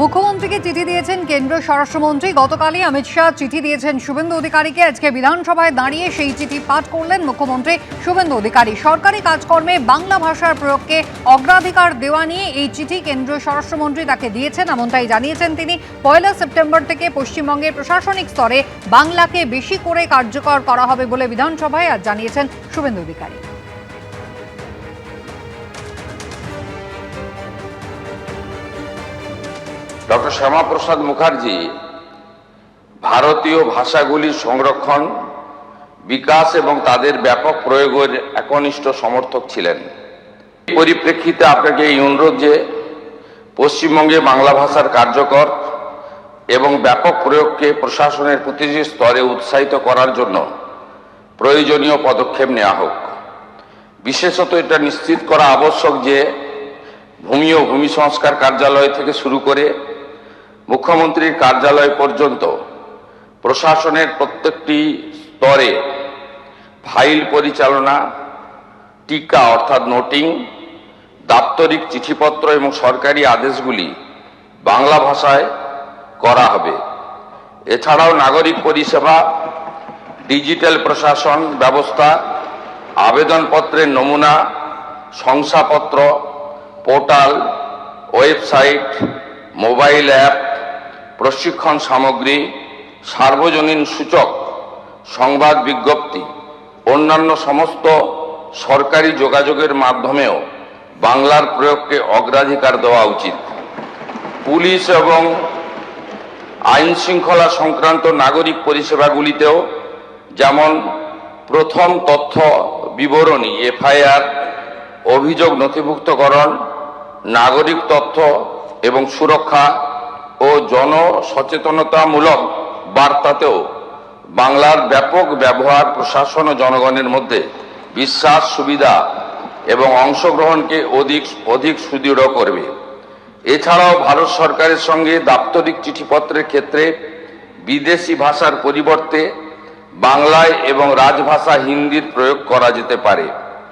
মুখ্যমন্ত্রীকে চিঠি দিয়েছেন কেন্দ্রীয় স্বরাষ্ট্রমন্ত্রী। গতকালই অমিত শাহ চিঠি দিয়েছেন শুভেন্দু অধিকারীকে। আজকে বিধানসভায় দাঁড়িয়ে সেই চিঠি পাঠ করলেন মুখ্যমন্ত্রী শুভেন্দু অধিকারী। সরকারি কাজকর্মে বাংলা ভাষার প্রয়োগকে অগ্রাধিকার দেওয়া নিয়ে এই চিঠি কেন্দ্রীয় স্বরাষ্ট্রমন্ত্রী তাকে দিয়েছেন, এমনটাই জানিয়েছেন তিনি। 1 সেপ্টেম্বর থেকে পশ্চিমবঙ্গের প্রশাসনিক স্তরে বাংলাকে বেশি করে কার্যকর করা হবে বলে বিধানসভায় আজ জানিয়েছেন শুভেন্দু অধিকারী। ডক্টর শ্যামাপ্রসাদ মুখার্জি ভারতীয় ভাষাগুলির সংরক্ষণ, বিকাশ এবং তাদের ব্যাপক প্রয়োগের একনিষ্ঠ সমর্থক ছিলেন। এই পরিপ্রেক্ষিতে আপনাকে এই অনুরোধ যে পশ্চিমবঙ্গে বাংলা ভাষার কার্যকর এবং ব্যাপক প্রয়োগকে প্রশাসনের প্রতিটি স্তরে উৎসাহিত করার জন্য প্রয়োজনীয় পদক্ষেপ নেওয়া হোক। বিশেষত এটা নিশ্চিত করা আবশ্যক যে ভূমি ও ভূমি সংস্কার কার্যালয় থেকে শুরু করে মুখ্যমন্ত্রীর কার্যালয় পর্যন্ত প্রশাসনের প্রত্যেকটি স্তরে ফাইল পরিচালনা, টিকা অর্থাৎ নোটিং, দাপ্তরিক চিঠিপত্র এবং সরকারি আদেশগুলি বাংলা ভাষায় করা হবে। এছাড়াও নাগরিক পরিষেবা, ডিজিটাল প্রশাসন ব্যবস্থা, আবেদনপত্রের নমুনা, শংসাপত্র, পোর্টাল, ওয়েবসাইট, মোবাইল অ্যাপ, প্রশিক্ষণ সামগ্রী, সার্বজনীন সূচক, সংবাদ বিজ্ঞপ্তি, অন্যান্য সমস্ত সরকারি যোগাযোগের মাধ্যমেও বাংলার প্রয়োগকে অগ্রাধিকার দেওয়া উচিত। পুলিশ এবং আইন শৃঙ্খলা সংক্রান্ত নাগরিক পরিষেবাগুলিতেও যেমন প্রথম তথ্য বিবরণী, এফআইআর, অভিযোগ নথিভুক্তকরণ, নাগরিক তথ্য এবং সুরক্ষা ও জনসচেতনতামূলক বার্তাতেও বাংলার ব্যাপক ব্যবহার প্রশাসন ও জনগণের মধ্যে বিশ্বাস, সুবিধা এবং অংশগ্রহণকে অধিক সুদৃঢ় করবে। এছাড়াও ভারত সরকারের সঙ্গে দাপ্তরিক চিঠিপত্রের ক্ষেত্রে বিদেশি ভাষার পরিবর্তে বাংলায় এবং রাজভাষা হিন্দির প্রয়োগ করা যেতে পারে।